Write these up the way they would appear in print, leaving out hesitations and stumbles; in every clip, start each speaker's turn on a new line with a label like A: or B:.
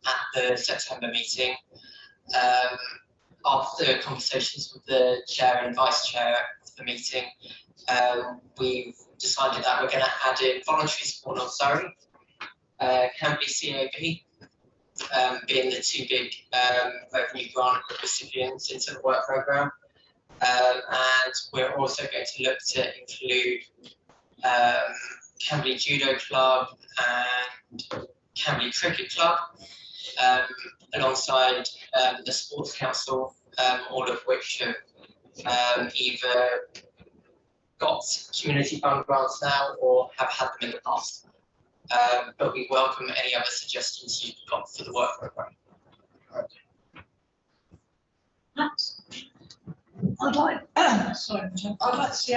A: at the September meeting. After conversations with the chair and vice chair of the meeting, we've decided that we're going to add in voluntary support North Surrey, Camberley CAB, being the two big revenue grant recipients into the work programme. And we're also going to look to include Camberley Judo Club and Camberley Cricket Club, alongside the Sports Council, all of which have either got community fund grants now or have had them in the past. But we welcome any other suggestions you've got for the work programme.
B: I'd like to see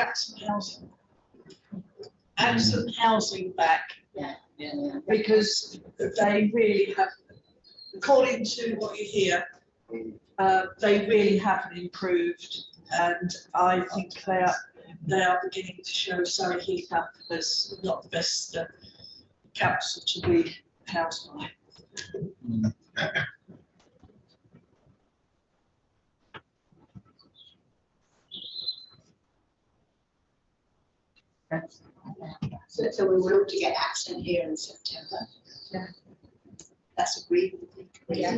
B: Accent Housing back.
C: Yeah.
B: Because they really have, according to what you hear, they really haven't improved, and I think they are beginning to show Surrey Heath up as not the best council to be housed by.
C: So we will look to get Accent here in September.
B: Yeah.
C: That's agreed.
D: Yeah.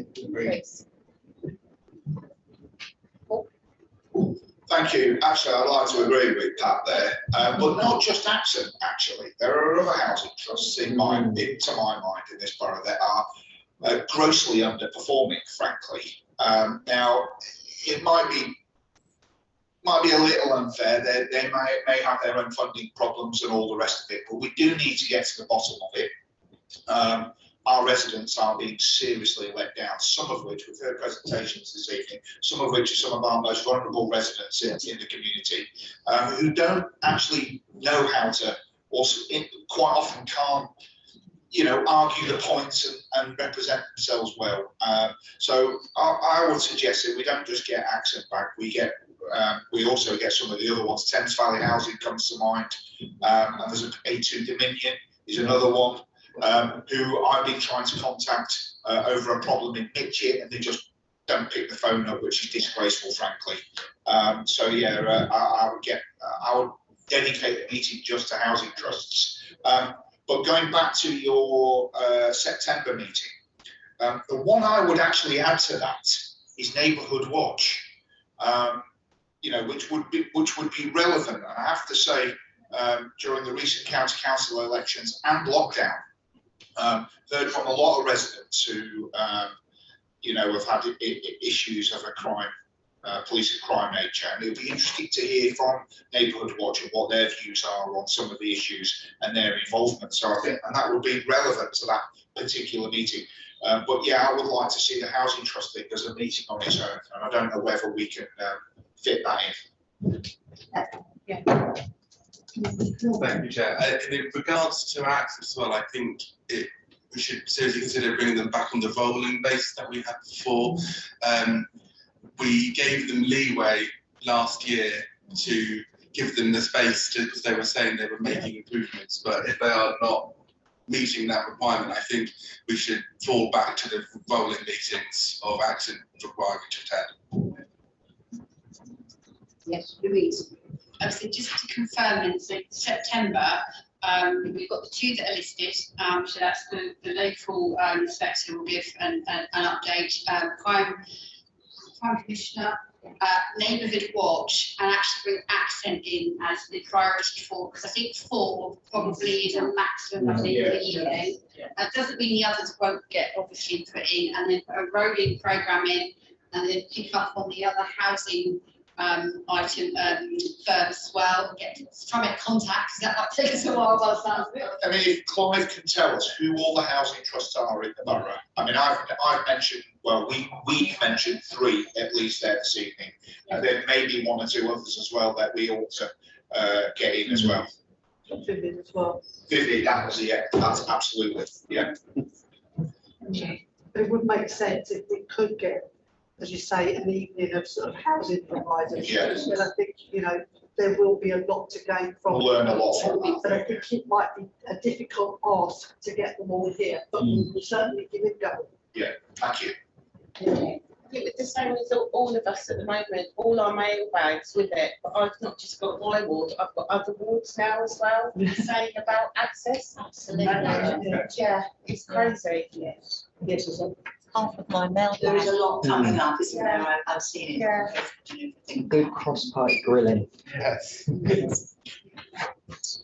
D: Thank you. Actually, I'd like to agree with Pat there, but not just Accent. Actually, there are other housing trusts to my mind in this borough that are grossly underperforming. Frankly, now it might be a little unfair. They may have their own funding problems and all the rest of it, but we do need to get to the bottom of it. Our residents are being seriously let down, some of which, we've heard presentations this evening, some of which are some of our most vulnerable residents in the community, who don't actually know how to, or quite often can't, argue the points and represent themselves well. So I would suggest that we don't just get Accent back, we also get some of the other ones. Thames Valley Housing comes to mind, and there's A2 Dominion is another one, who I've been trying to contact over a problem in Mitchett, and they just don't pick the phone up, which is disgraceful, frankly. So yeah, I would dedicate the meeting just to housing trusts. But going back to your September meeting, the one I would actually add to that is Neighbourhood Watch. Which would be relevant. And I have to say, during the recent county council elections and lockdown, heard from a lot of residents who, have had issues of a crime, police and crime nature. And it'll be interesting to hear from Neighbourhood Watch and what their views are on some of the issues and their involvement. So I think, and that will be relevant to that particular meeting. But yeah, I would like to see the Housing Trust think there's a meeting on its own, and I don't know whether we can fit that in.
C: Yeah.
E: Thank you, Chair. In regards to Accent as well, I think we should seriously consider bringing them back on the rolling basis that we had before. We gave them leeway last year to give them the space because they were saying they were making improvements, but if they are not meeting that requirement, I think we should fall back to the rolling meetings of Accent requiring to attend.
C: Yes, Louise.
F: So just to confirm, in September, we've got the two that are listed. So that's the local inspector will give an update. Crime Commissioner, Neighbourhood Watch, and actually bring Accent in as the priority for, because I think 4 probably is a maximum of the evening. That doesn't mean the others won't get obviously put in, and then put a rolling programme in, and then pick up on the other housing item first as well, and try and make contact, because that might take us a while by the sounds of it.
D: I mean, if Clive can tell us who all the housing trusts are in the borough. I mean, I've mentioned, well, we mentioned 3 at least there this evening, and there may be 1 or 2 others as well that we ought to get in as well.
B: Vivid as well.
D: Vivid, that was that's absolutely, yeah.
B: It would make sense if we could get, as you say, an evening of sort of housing providers.
D: Yes.
B: And I think, there will be a lot to gain from
D: We'll learn a lot from that.
B: But I think it might be a difficult ask to get them all here, but we will certainly give it a go.
D: Yeah. Thank you.
G: I think it's the same as all of us at the moment, all our mail bags with it, but I've not just got my ward, I've got other wards now as well, saying about access.
C: Absolutely.
G: Yeah, it's crazy.
C: Yes.
H: Yes, it's half of my mail.
C: There is a lot coming up, isn't there? I've seen it.
G: Yeah.
H: Good cross-party grilling.
E: Yes.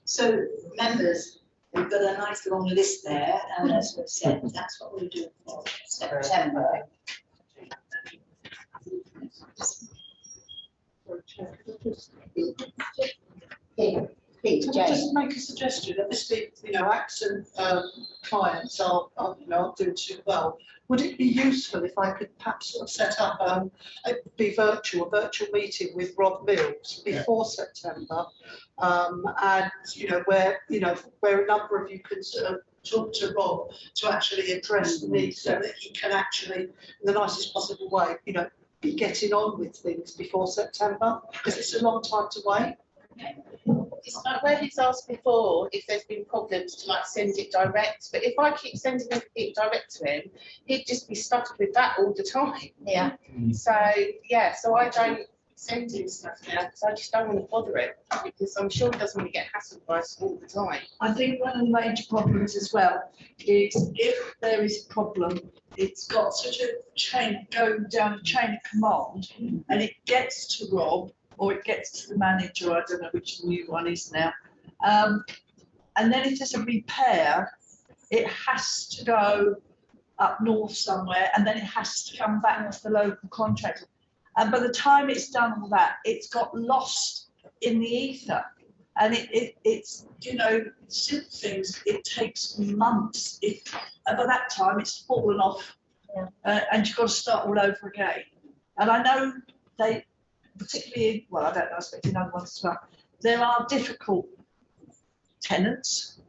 C: So, members, we've got a nice long list there, and as we've said, that's what we're doing for September. Here, please,
B: Can I
C: Jane.
B: just make a suggestion? Obviously, you know, accent clients are doing too well. Would it be useful if I could perhaps sort of set up a virtual meeting with Rob Mills before September, and where a number of you can sort of talk to Rob to actually address the needs so that he can actually, in the nicest possible way, be getting on with things before September, because it's a long time to wait.
G: It's like where he's asked before if there's been problems to like send it direct, but if I keep sending it direct to him, he'd just be stuck with that all the time.
C: Yeah.
G: So yeah, so I don't send him stuff now because I just don't want to bother him, because I'm sure he doesn't want to get hassled by us all the time.
B: I think one of the major problems as well is if there is a problem, it's got such a chain, going down a chain of command, and it gets to Rob or it gets to the manager, I don't know which the new one is now. And then if there's a repair, it has to go up north somewhere, and then it has to come back to the local contractor. And by the time it's done all that, it's got lost in the ether. And it's simple things, it takes months. And by that time, it's fallen off, and you've got to start all over again. And I know they, particularly, well, I don't know, I expect in other ones as well, there are difficult tenants,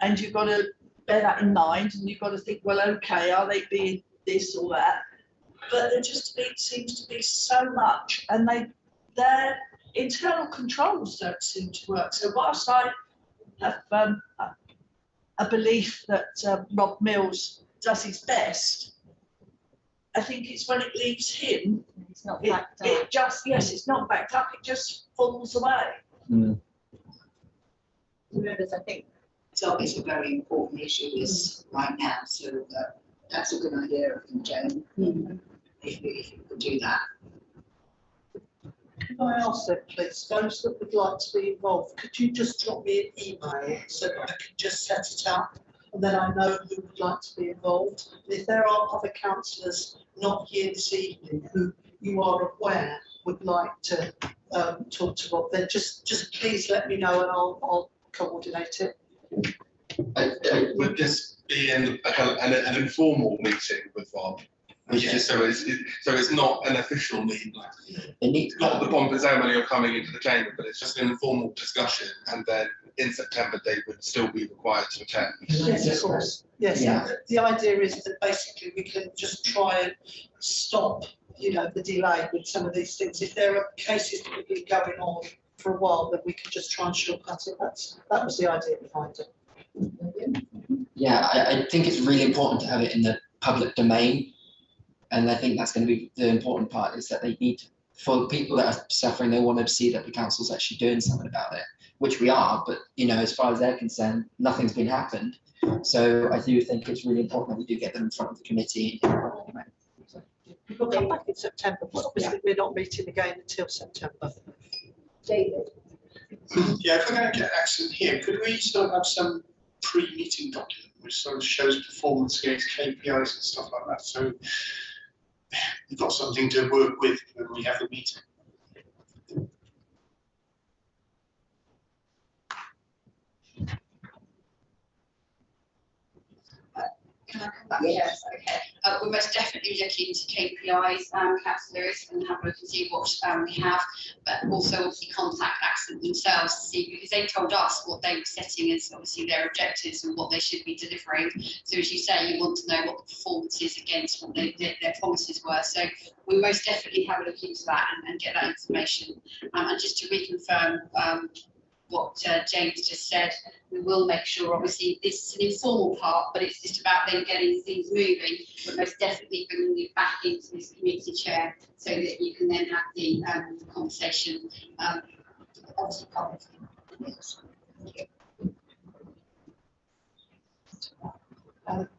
B: and you've got to bear that in mind, and you've got to think, well, okay, are they being this or that? But there just seems to be so much, and their internal controls don't seem to work. So whilst I have a belief that Rob Mills does his best, I think it's when it leaves him,
C: It's not backed up.
B: it's not backed up, it just falls away.
C: Members, I think it's a very important issue right now, so that's a good idea, I think, Jane. If you could do that.
B: Can I ask then, please, those that would like to be involved, could you just drop me an email so that I can just set it up, and then I know who would like to be involved? And if there are other councillors not here this evening who you are aware would like to talk to Rob, then just please let me know and I'll coordinate it.
E: Would this be an informal meeting with Rob? Just so it's not an official meeting, like not the pomp and ceremony of coming into the chamber, but it's just an informal discussion, and then in September they would still be required to attend.
B: Yes, of course. Yes.
H: Yeah.
B: The idea is that basically we can just try and stop, the delay with some of these things. If there are cases that have been going on for a while, then we can just try and shortcut it. That was the idea behind it.
I: Yeah, I think it's really important to have it in the public domain. And I think that's going to be the important part, is that they need, for the people that are suffering, they want to see that the council's actually doing something about it, which we are, but as far as they're concerned, nothing's been happened. So I do think it's really important that we do get them in front of the committee.
B: We'll come back in September, but obviously we're not meeting again until September.
C: David?
J: Yeah, if we're going to get accent here, could we sort of have some pre-meeting document which sort of shows performance against KPIs and stuff like that? So we've got something to work with when we have the meeting.
F: Can I come back? Yes, okay. We're most definitely looking to KPIs, councillors, and have a look and see what we have, but also obviously contact Accent themselves to see, because they told us what they were setting as obviously their objectives and what they should be delivering. So as you say, you want to know what the performance is against what their promises were. So we most definitely have a look into that and get that information. And just to reconfirm, what James just said. We will make sure, obviously, this is an informal part, but it's just about then getting things moving, but most definitely bringing you back into this committee chair so that you can then have the conversation, obviously publicly.
C: Yes.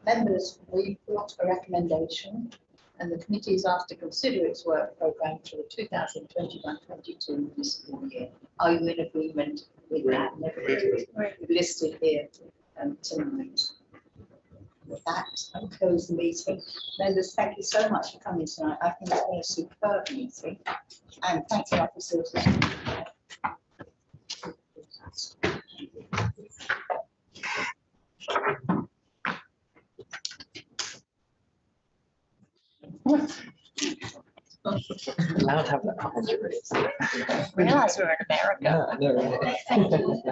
C: Members, we brought a recommendation and the committee is asked to consider its work programme for the 2021-22 municipal year. Are you in agreement with that? And everything we've listed here tonight. With that, I'll close the meeting. Members, thank you so much for coming tonight. I think it's been a superb meeting. And thank you, officers.
H: Allowed to have that behind you, really.
C: Realise we're in America.
H: Yeah, I know.
C: Thank you.